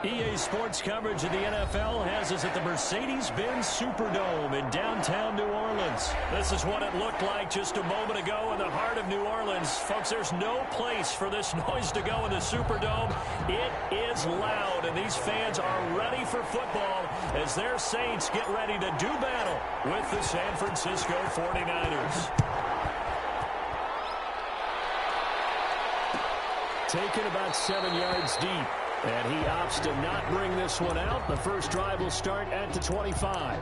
EA Sports coverage of the NFL has us at the Mercedes-Benz Superdome in downtown New Orleans. This is what it looked like just a moment ago in the heart of New Orleans. Folks, there's no place for this noise to go in the Superdome. It is loud, and these fans are ready for football as their Saints get ready to do battle with the San Francisco 49ers. Taken about 7 yards deep. And he opts to not bring this one out. The first drive will start at the 25.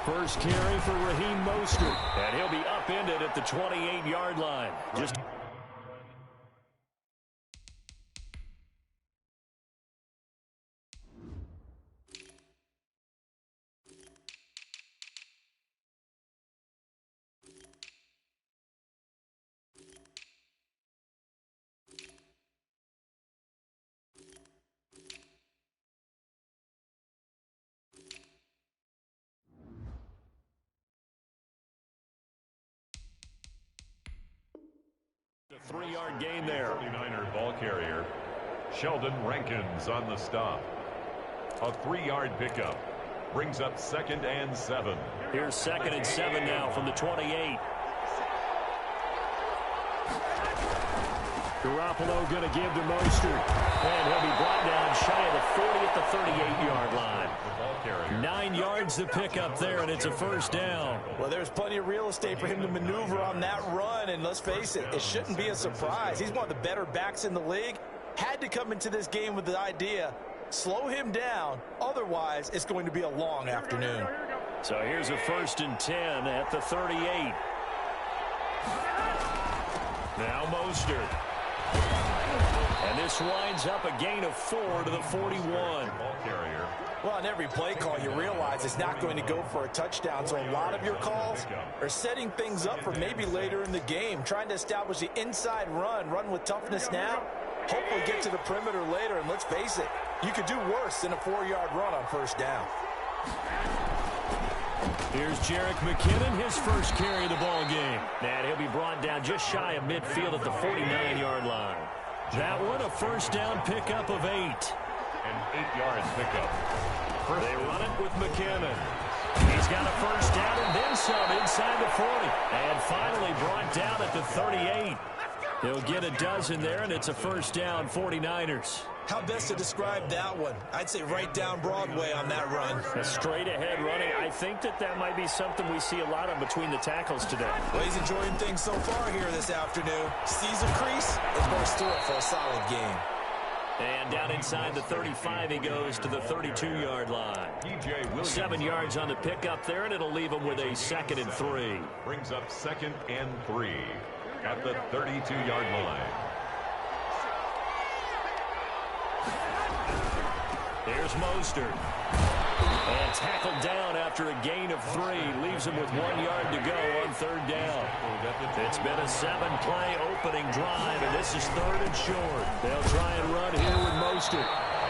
First carry for Raheem Mostert, and he'll be upended at the 28-yard line. Just a 3-yard gain there. 49er ball carrier, Sheldon Rankins on the stop. A 3-yard pickup brings up 2nd and 7. Here's 2nd and 7 now from the 28. Garoppolo going to give to Mostert, and he'll be brought down shy of the 40 at the 38-yard line. 9 yards to pick up there, and it's a first down. Well, there's plenty of real estate for him to maneuver on that run, and let's face it, it shouldn't be a surprise. He's one of the better backs in the league. Had to come into this game with the idea, slow him down, otherwise it's going to be a long afternoon. So here's a 1st and 10 at the 38. Now Mostert. And this winds up a gain of 4 to the 41. Ball carrier. Well, on every play call, you realize it's not going to go for a touchdown, so a lot of your calls are setting things up for maybe later in the game, trying to establish the inside run with toughness now, hopefully get to the perimeter later, and let's face it, you could do worse than a 4-yard run on first down. Here's Jerick McKinnon, his first carry of the ball game. And he'll be brought down just shy of midfield at the 49-yard line. That one, a first down pickup of 8. An 8-yard pickup. They run it with McKinnon. He's got a first down and then some inside the 40. And finally brought down at the 38. He'll get a dozen there, and it's a first down, 49ers. How best to describe that one? I'd say right down Broadway on that run. A straight-ahead running. I think that might be something we see a lot of between the tackles today. Well, he's enjoying things so far here this afternoon. Sees a crease and bursts through it for a solid game. And down inside the 35, he goes to the 32-yard line. 7 yards on the pickup there, and it'll leave him with a 2nd and 3. Brings up 2nd and 3 at the 32-yard line. Here's Mostert. And tackled down after a gain of 3. Leaves him with 1 yard to go on 3rd down. It's been a 7-play opening drive, and this is 3rd and short. They'll try and run here with Mostert.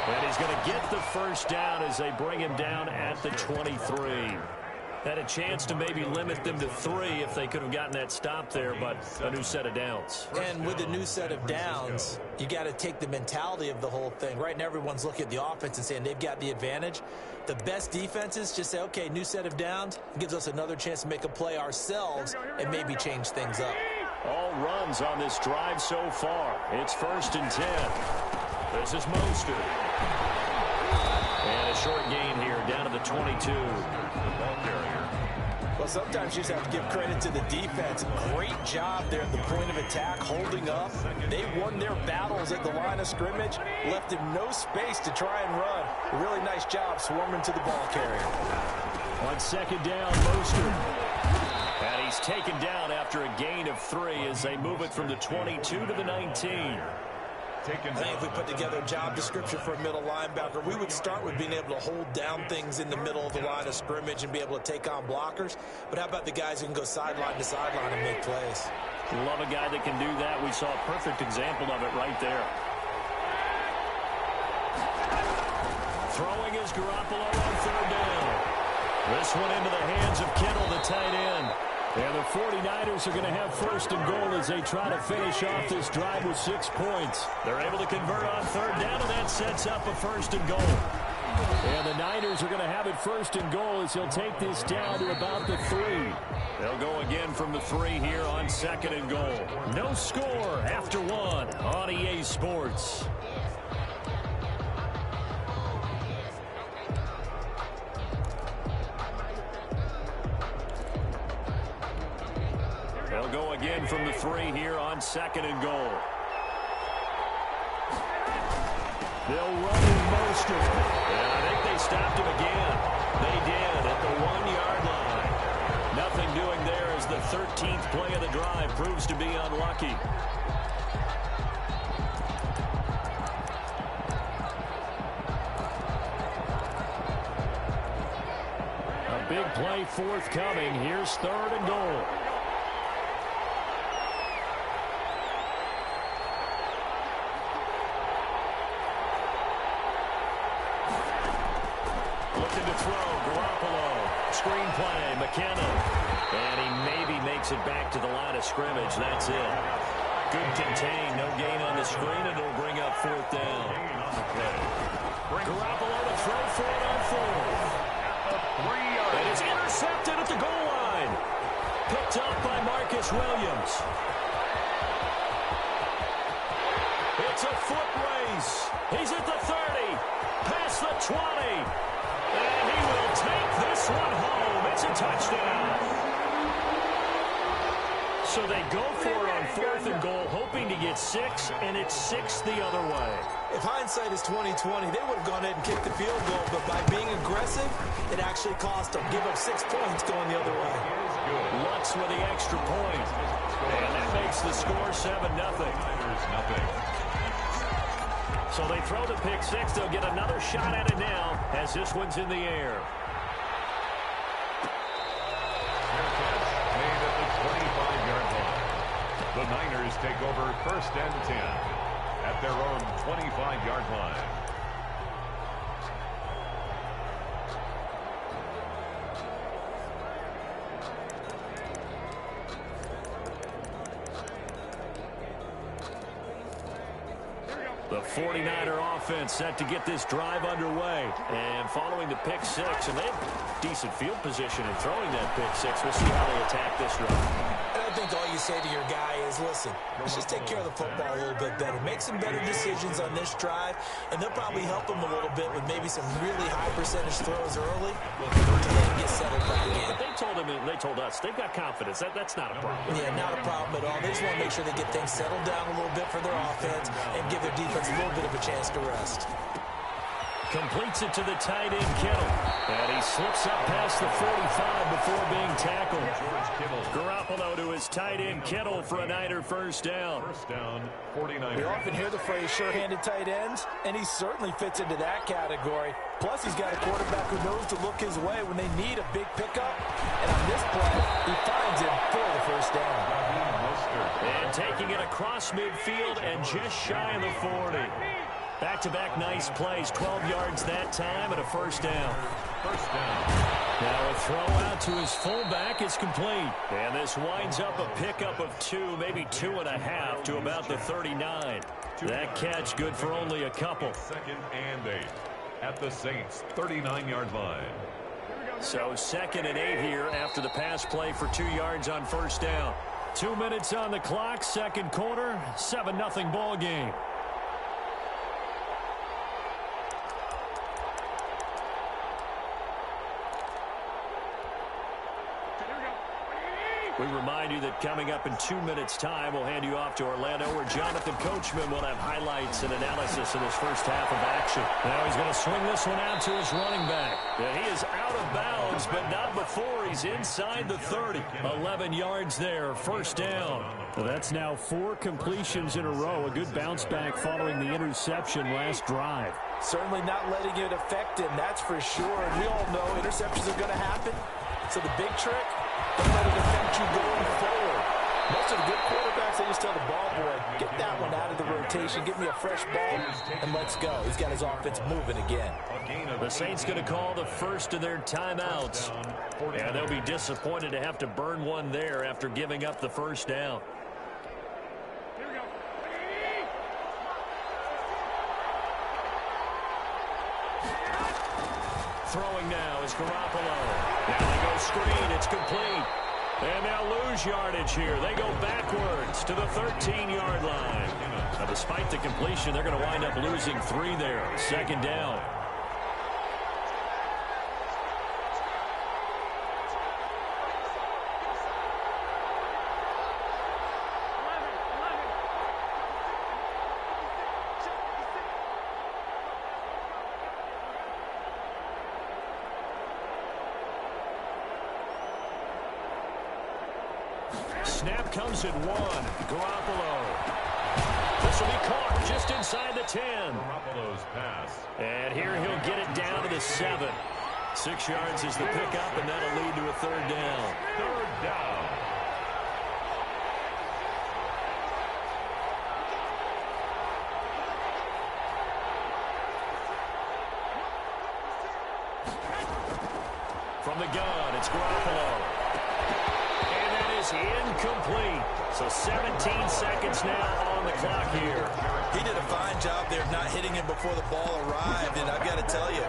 And he's going to get the first down as they bring him down at the 23. Had a chance to maybe limit them to 3 if they could have gotten that stop there, but a new set of downs. And with the new set of downs, you got to take the mentality of the whole thing. Right now, everyone's looking at the offense and saying they've got the advantage. The best defenses just say, okay, new set of downs, gives us another chance to make a play ourselves and maybe change things up. All runs on this drive so far. It's 1st and 10. This is Mostert. And a short gain here down to the 22. Well, sometimes you just have to give credit to the defense. Great job there at the point of attack, holding up. They won their battles at the line of scrimmage, left him no space to try and run. A really nice job swarming to the ball carrier. On 2nd down, Mostert. And he's taken down after a gain of 3 as they move it from the 22 to the 19. I think if we put together a job description for a middle linebacker, we would start with being able to hold down things in the middle of the line of scrimmage and be able to take on blockers. But how about the guys who can go sideline to sideline and make plays? Love a guy that can do that. We saw a perfect example of it right there. Throwing is Garoppolo on third down. This one into the hands of Kittle, the tight end. And the 49ers are going to have first and goal as they try to finish off this drive with 6 points. They're able to convert on third down, and that sets up a first and goal. And the Niners are going to have it first and goal as he'll take this down to about the 3. They'll go again from the 3 here on second and goal. No score after 1 on EA Sports. They'll go again from the 3 here on second and goal. They'll run in Mostert. And I think they stopped him again. They did at the 1-yard line. Nothing doing there as the 13th play of the drive proves to be unlucky. A big play forthcoming. Here's third and goal. Looking to throw, Garoppolo. Screen play, McKenna. And he maybe makes it back to the line of scrimmage. That's it. Good contain, no gain on the screen, and it'll bring up fourth down. Garoppolo to throw for it on fourth. And it's intercepted at the goal line. Picked up by Marcus Williams. It's a foot race. He's at the 30. Past the 20. And he will take this one home. It's a touchdown. So they go for it on fourth and goal, hoping to get 6, and it's 6 the other way. If hindsight is 20/20, they would have gone ahead and kicked the field goal, but by being aggressive, it actually cost them. Give up 6 points going the other way. Lutz with the extra point. And that makes the score 7-0. So they throw the pick 6. They'll get another shot at it now as this one's in the air. Made at the 25-yard line. The Niners take over first and 10 at their own 25-yard line. The 49er offense set to get this drive underway. And following the pick 6, and they have decent field position in throwing that pick 6. We'll see how they attack this drive. And I think all you say to your guy is, listen, let's just take care of the football a little bit better. Make some better decisions on this drive, and they'll probably help him a little bit with maybe some really high percentage throws early to let him get settled back in. But they told us, they've got confidence. That's not a problem. Yeah, not a problem at all. They just want to make sure they get things settled down a little bit for their offense and give their defense a little bit of a chance to rest. Completes it to the tight end, Kittle. And he slips up past the 45 before being tackled. Garoppolo to his tight end, Kittle, for a Niner first down. First down, 49ers. We often hear the phrase sure-handed tight ends, and he certainly fits into that category. Plus, he's got a quarterback who knows to look his way when they need a big pickup. And on this play, he finds him for the first down. And taking it across midfield and just shy of the 40. Back-to-back nice plays, 12 yards that time and a first down. First down. Now a throw out to his fullback is complete. And this winds up a pickup of 2, maybe 2.5 to about the 39. That catch good for only a couple. Second and 8 at the Saints' 39-yard line. So second and 8 here after the pass play for 2 yards on first down. 2 minutes on the clock, second quarter, 7-0 ball game. We remind you that coming up in 2 minutes' time, we'll hand you off to Orlando, where Jonathan Coachman will have highlights and analysis of this first half of action. Now he's going to swing this one out to his running back. Yeah, he is out of bounds, but not before he's inside the 30. 11 yards there, first down. Well, that's now 4 completions in a row. A good bounce back following the interception last drive. Certainly not letting it affect him, that's for sure. And we all know interceptions are going to happen. So the big trick, don't let it affect you going forward. Most of the good quarterbacks, they just tell the ball boy, get that one out of the rotation, give me a fresh ball, and let's go. He's got his offense moving again. The Saints going to call the first of their timeouts. And they'll be disappointed to have to burn one there after giving up the first down. Throwing now is Garoppolo. Now they go screen. It's complete. And now lose yardage here. They go backwards to the 13-yard line. Now, despite the completion, they're going to wind up losing 3 there. Second down. Snap comes at 1. Garoppolo. This will be caught just inside the 10. Garoppolo's pass. And here he'll get it down to the 7. 6 yards is the pickup, and that'll lead to a third down. Third down. From the gun, it's Garoppolo. Incomplete. So 17 seconds now on the clock here. He did a fine job there of not hitting him before the ball arrived, and I've got to tell you,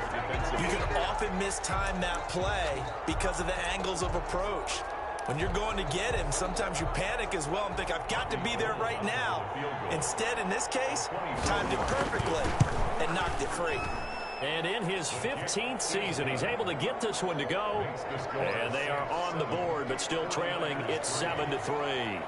you can often mistime that play because of the angles of approach. When you're going to get him, sometimes you panic as well and think, I've got to be there right now. Instead, in this case, timed it perfectly and knocked it free. And in his 15th season, he's able to get this one to go. And they are on the board, but still trailing. It's 7-3.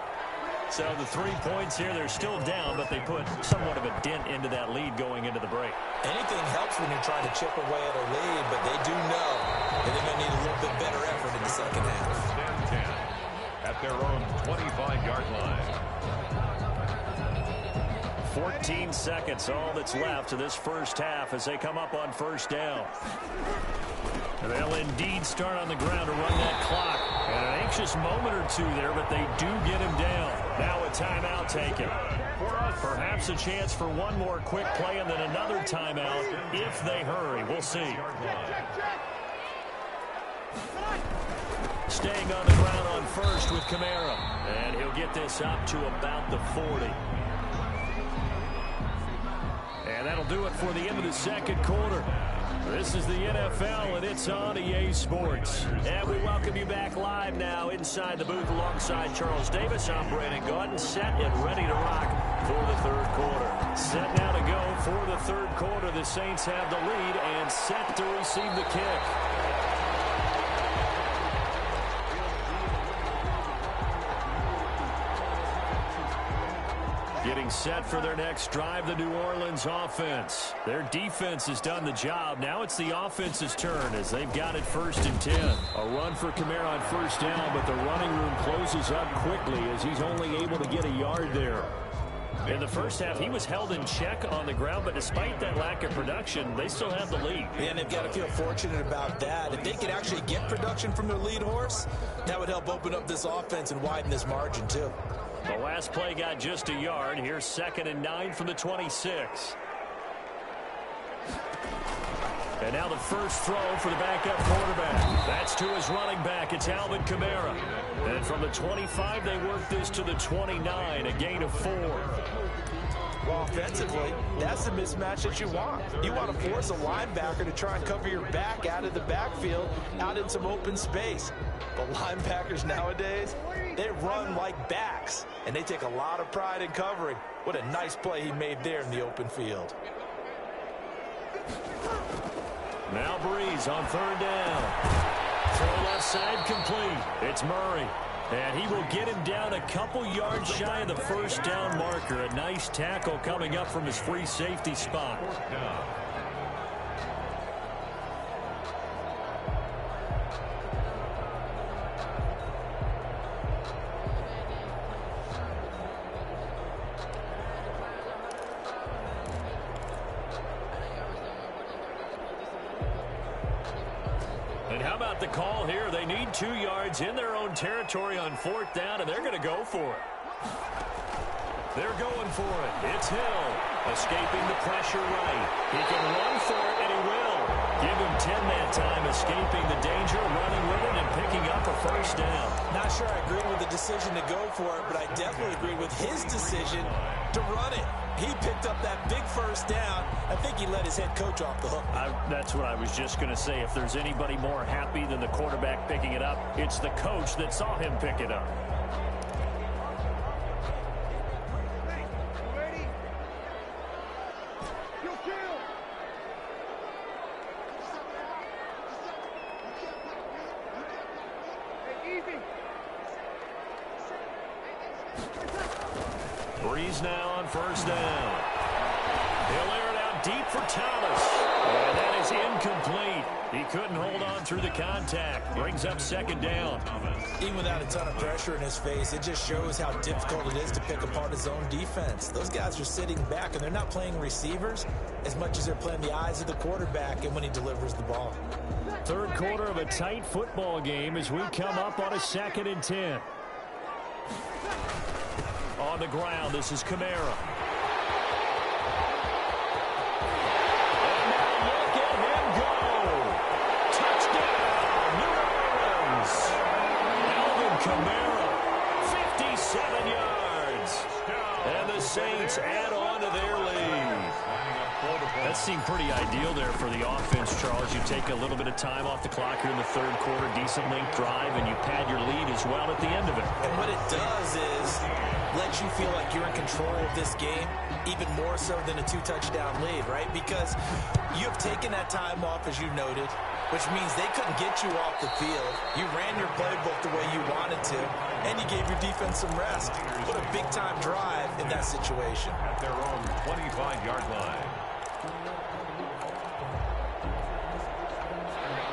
So the 3 points here, they're still down, but they put somewhat of a dent into that lead going into the break. Anything helps when you're trying to chip away at a lead, but they do know that they're going to need a little bit better effort in the second half. 10-10 at their own 25-yard line. 14 seconds, all that's left of this first half as they come up on first down. They'll indeed start on the ground to run that clock. And an anxious moment or two there, but they do get him down. Now a timeout taken. Perhaps a chance for one more quick play and then another timeout if they hurry. We'll see. Staying on the ground on first with Kamara. And he'll get this up to about the 40. And that'll do it for the end of the second quarter. This is the NFL, and it's on EA Sports. And we welcome you back live now inside the booth alongside Charles Davis. I'm Brandon Gaudin, set and ready to rock for the third quarter. Set now to go for the third quarter. The Saints have the lead and set to receive the kick. Getting set for their next drive, the New Orleans offense. Their defense has done the job. Now it's the offense's turn as they've got it 1st and 10. A run for Kamara on first down, but the running room closes up quickly as he's only able to get a yard there. In the first half, he was held in check on the ground, but despite that lack of production, they still have the lead. Yeah, and they've got to feel fortunate about that. If they could actually get production from their lead horse, that would help open up this offense and widen this margin, too. The last play got just a yard. Here's 2nd and 9 from the 26. And now the first throw for the backup quarterback. That's to his running back. It's Alvin Kamara. And from the 25, they work this to the 29, a gain of 4. Well, offensively, that's the mismatch that you want. You want to force a linebacker to try and cover your back out of the backfield, out in some open space. But linebackers nowadays, they run like backs, and they take a lot of pride in covering. What a nice play he made there in the open field. Now Breeze on 3rd down. Throw left side complete. It's Murray. And he will get him down a couple yards shy of the first down marker. A nice tackle coming up from his free safety spot. And how about the call here? They need 2 yards in their own territory on 4th down, and they're going to go for it. They're going for it. It's Hill, escaping the pressure right. He can run for it, and he will. Give him 10 that time, escaping the danger, running with it, and picking up a first down. Not sure I agree with the decision to go for it, but I definitely agree with his decision to run it. He picked up that big first down. I think he let his head coach off the hook. That's what I was just going to say. If there's anybody more happy than the quarterback picking it up, it's the coach that saw him pick it up. Breeze now on first down. He'll air it out deep for Thomas. And that is incomplete. He couldn't hold on through the contact. Brings up 2nd down. Even without a ton of pressure in his face, it just shows how difficult it is to pick apart his own defense. Those guys are sitting back, and they're not playing receivers as much as they're playing the eyes of the quarterback and when he delivers the ball. 3rd quarter of a tight football game as we come up on a 2nd and 10. On the ground, this is Kamara. And now look at him go. Touchdown, New Orleans. Alvin Kamara, 57 yards. And the Saints add on to their lead. That seemed pretty ideal there for the offense, Charles. You take a little bit of time off the clock here in the 3rd quarter, decent length drive, and you pad your lead as well at the end of it. And what it does is let you feel like you're in control of this game, even more so than a 2-touchdown lead, right? Because you have taken that time off, as you noted, which means they couldn't get you off the field. You ran your playbook the way you wanted to, and you gave your defense some rest. What a big-time drive in that situation. At their own 25-yard line.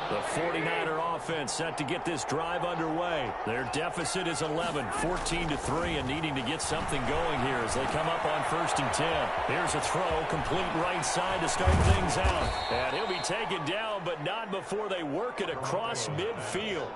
The 49er offense set to get this drive underway. Their deficit is 11, 14-3, and needing to get something going here as they come up on 1st and 10. Here's a throw, complete right side to start things out. And he'll be taken down, but not before they work it across midfield.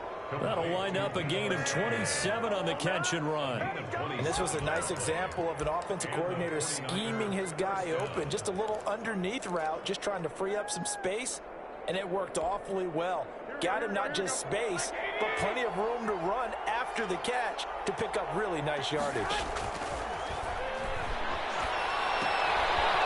That'll wind up a gain of 27 on the catch and run. And this was a nice example of an offensive coordinator scheming his guy open. Just a little underneath route, just trying to free up some space. And it worked awfully well. Got him not just space, but plenty of room to run after the catch to pick up really nice yardage.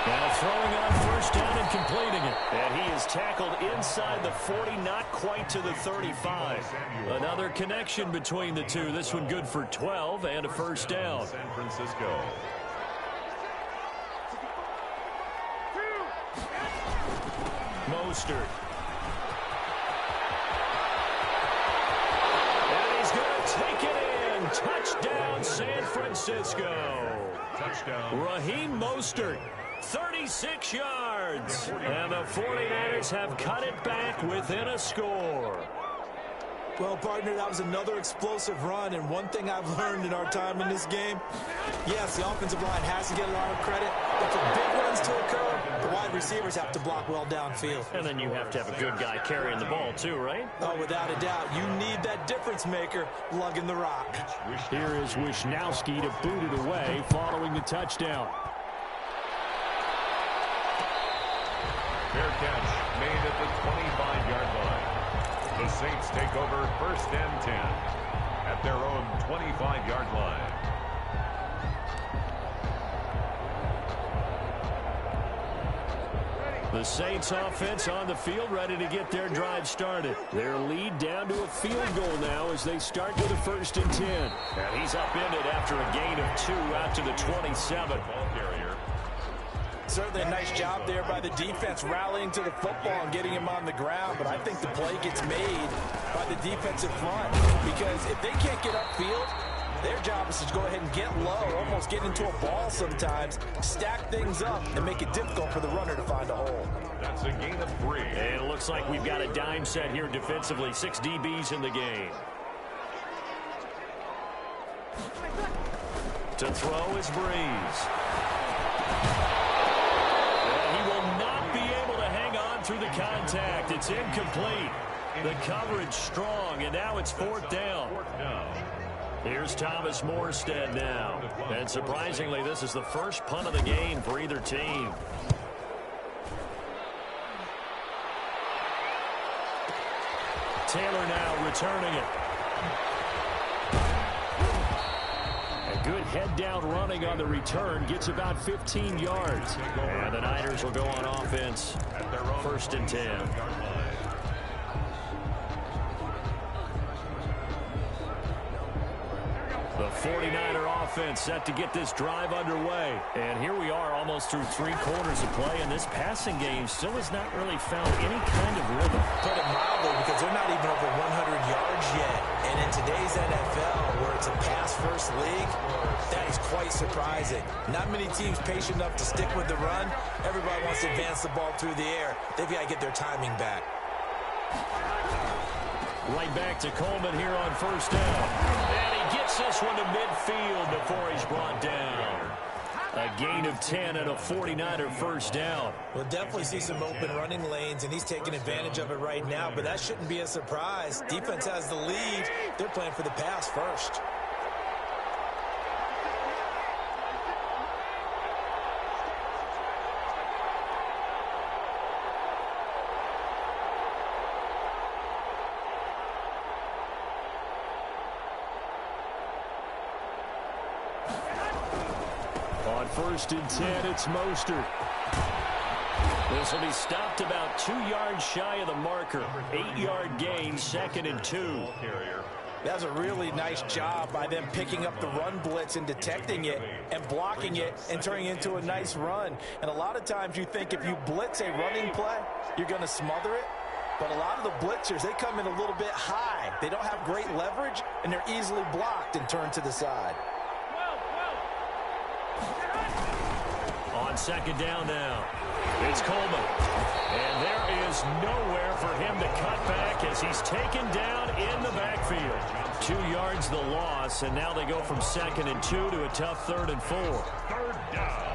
Now throwing on 1st down and completing it. And he is tackled inside the 40, not quite to the 35. Another connection between the two. This one good for 12 and a 1st down. San Francisco. Mostert. Take it in. Touchdown, San Francisco. Touchdown. Raheem Mostert, 36 yards. And the 49ers have cut it back within a score. Well, partner, that was another explosive run, and one thing I've learned in our time in this game, yes, the offensive line has to get a lot of credit, but for big runs to occur, the wide receivers have to block well downfield. And then you have to have a good guy carrying the ball too, right? Oh, without a doubt. You need that difference maker lugging the rock. Here is Wisnowski to boot it away following the touchdown. Fair catch made at the 25-yard line. The Saints take over 1st and 10 at their own 25-yard line. The Saints offense on the field ready to get their drive started. Their lead down to a field goal now as they start with a 1st and 10. And he's upended after a gain of 2 out to the 27. Ball carrier. Certainly a nice job there by the defense rallying to the football and getting him on the ground, but I think the play gets made by the defensive front because if they can't get upfield, their job is to go ahead and get low, almost get into a ball sometimes, stack things up, and make it difficult for the runner to find a hole. That's a gain of 3. And it looks like we've got a dime set here defensively. 6 DBs in the game. To throw is Breeze. And he will not be able to hang on through the contact. It's incomplete. The coverage strong, and now it's 4th down. Here's Thomas Morstead now. And surprisingly, this is the first punt of the game for either team. Taylor now returning it. A good head-down running on the return. Gets about 15 yards. And the Niners will go on offense. 1st and 10. The 49er offense set to get this drive underway. And here we are almost through 3 quarters of play, and this passing game still has not really found any kind of rhythm. Put it mildly, because they're not even over 100 yards yet. And in today's NFL, where it's a pass-first league, that is quite surprising. Not many teams patient enough to stick with the run. Everybody wants to advance the ball through the air. They've got to get their timing back. Right back to Coleman here on 1st down. And he gets this one to midfield before he's brought down. A gain of 10 and a 49er 1st down. We'll definitely see some open running lanes, and he's taking advantage of it right now, but that shouldn't be a surprise. Defense has the lead. They're playing for the pass first. On 1st and 10, it's Mostert. This will be stopped about 2 yards shy of the marker. 8-yard gain, 2nd and 2. That's a really nice job by them picking up the run blitz and detecting it and blocking it and turning it into a nice run. And a lot of times you think if you blitz a running play, you're going to smother it. But a lot of the blitzers, they come in a little bit high. They don't have great leverage, and they're easily blocked and turned to the side. On 2nd down now, it's Coleman. And there is nowhere for him to cut back as he's taken down in the backfield. 2 yards the loss, and now they go from 2nd and 2 to a tough 3rd and 4. 3rd down.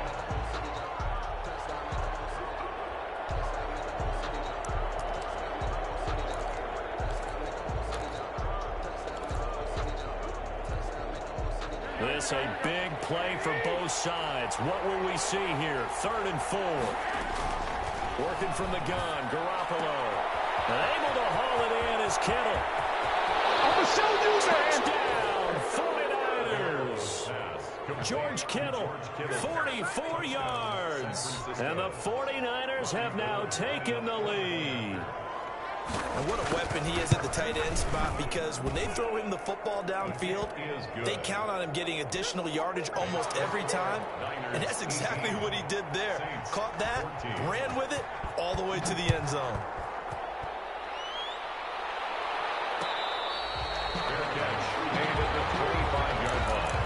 This a big play for both sides. What will we see here? 3rd and 4. Working from the gun, Garoppolo. And able to haul it in is Kittle. Touchdown, 49ers. George Kittle, 44 yards. And the 49ers have now taken the lead. And what a weapon he is at the tight end spot, because when they throw him the football downfield, they count on him getting additional yardage almost every time. And that's exactly what he did there. Caught that, ran with it, all the way to the end zone. Fair catch made at the 25-yard line.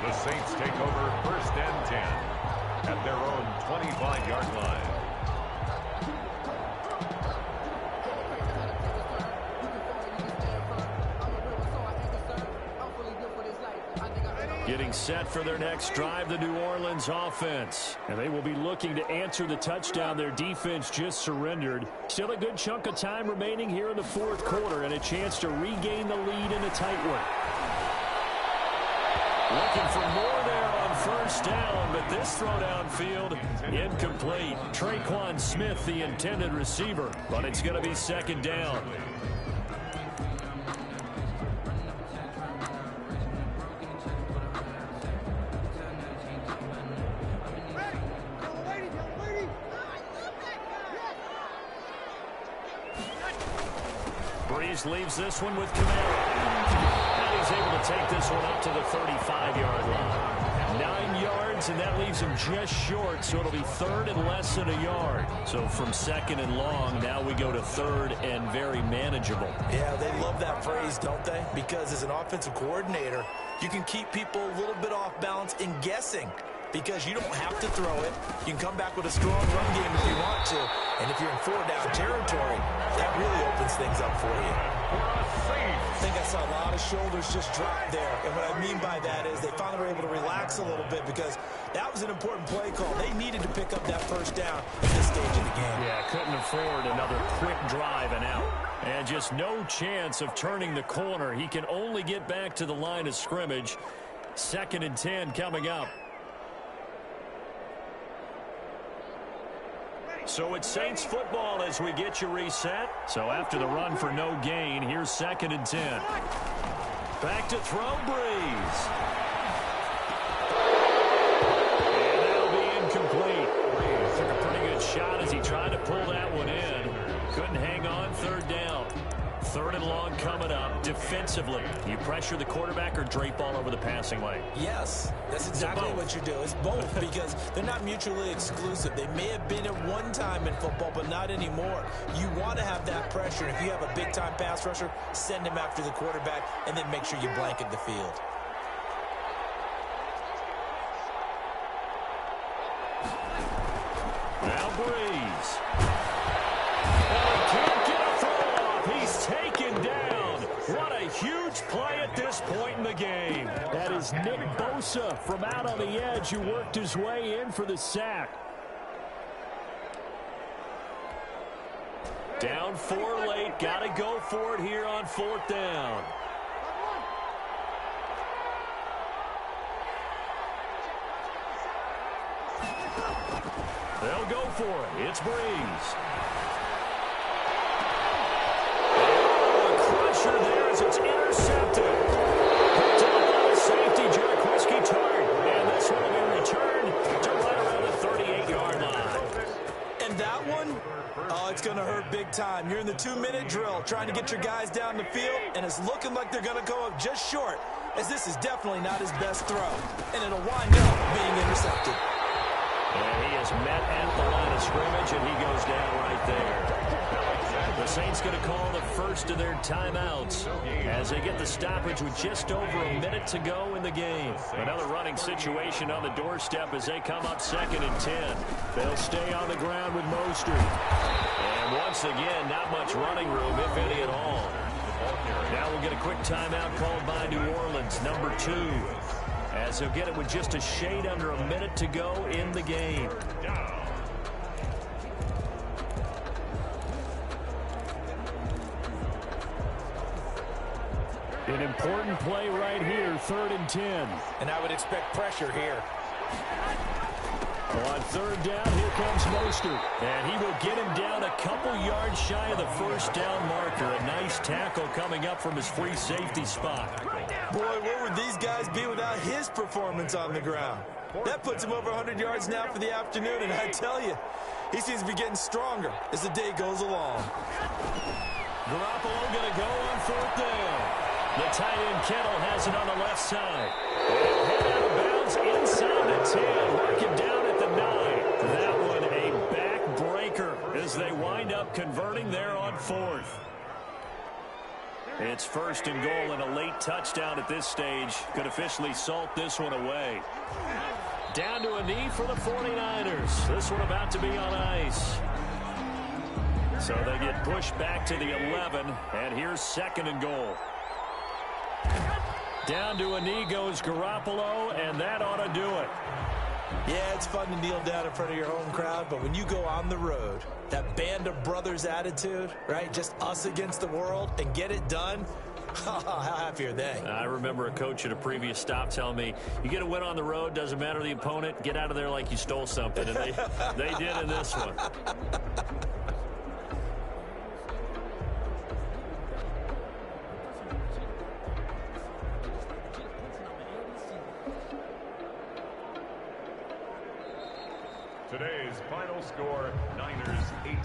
The Saints take over 1st and 10 at their own 25-yard line. Getting set for their next drive, the New Orleans offense. And they will be looking to answer the touchdown their defense just surrendered. Still a good chunk of time remaining here in the 4th quarter and a chance to regain the lead in a tight one. Looking for more there on 1st down, but this throw downfield incomplete. Traquan Smith, the intended receiver, but it's going to be 2nd down. Breeze leaves this one with Kamara. And he's able to take this one up to the 35-yard line. 9 yards yards, and that leaves him just short, so it'll be third and less than a yard. So from second and long, now we go to third and very manageable. Yeah, they love that phrase, don't they? Because as an offensive coordinator, you can keep people a little bit off balance in guessing, because you don't have to throw it. You can come back with a strong run game if you want to. And if you're in 4-down territory, that really opens things up for you. I think I saw a lot of shoulders just drop there. And what I mean by that is they finally were able to relax a little bit, because that was an important play call. They needed to pick up that first down at this stage of the game. Yeah, couldn't afford another quick drive and out. And just no chance of turning the corner. He can only get back to the line of scrimmage. 2nd and 10 coming up. So it's Saints football as we get you reset. So after the run for no gain, here's 2nd and 10. Back to throw, Breeze. And that'll be incomplete. Breeze took a pretty good shot as he tried to pull that one in. Couldn't hang on. 3rd down. 3rd and long coming up. Defensively, you pressure the quarterback or drape all over the passing lane? Yes, that's exactly what you do. It's both, because they're not mutually exclusive. They may have been at one time in football, but not anymore. You want to have that pressure. If you have a big-time pass rusher, send him after the quarterback, and then make sure you blanket the field. Now Breeze. Can't get a throw off. He's taken down. What a huge play at this point in the game. That is Nick Bosa from out on the edge who worked his way in for the sack. Down 4 late. Got to go for it here on 4th down. They'll go for it. It's Breeze. There as it's intercepted. Picked up by the safety, Jack Whiskey Tart. And this one will be returned to right around the 38-yard line. And that one, oh, it's going to hurt big time. You're in the 2-minute drill trying to get your guys down the field, and it's looking like they're going to go up just short, as this is definitely not his best throw. And it'll wind up being intercepted. And he is met at the line of scrimmage, and he goes down right there. The Saints going to call the first of their timeouts as they get the stoppage with just over a minute to go in the game. Another running situation on the doorstep as they come up 2nd and 10. They'll stay on the ground with Mostert. And once again, not much running room, if any at all. Now we'll get a quick timeout called by New Orleans, number 2. As they'll get it with just a shade under a minute to go in the game. An important play right here, 3rd and 10. And I would expect pressure here. On 3rd down, here comes Mostert. And he will get him down a couple yards shy of the 1st down marker. A nice tackle coming up from his free safety spot. Boy, where would these guys be without his performance on the ground? That puts him over 100 yards now for the afternoon, and I tell you, he seems to be getting stronger as the day goes along. Garoppolo going to go on 4th down. The tight end Kettle has it on the left side. Head out of bounds inside the 10. Mark him down at the 9. That one a back-breaker as they wind up converting there on 4th. It's 1st and goal and a late touchdown at this stage. Could officially salt this one away. Down to a knee for the 49ers. This one about to be on ice. So they get pushed back to the 11, and here's 2nd and goal. Down to a knee goes Garoppolo, and that ought to do it. Yeah, it's fun to kneel down in front of your home crowd, but when you go on the road, that band of brothers attitude, right, just us against the world, and get it done, how happy are they? I remember a coach at a previous stop telling me, you get a win on the road, doesn't matter the opponent, get out of there like you stole something, and they did in this one. Today's final score, Niners 18,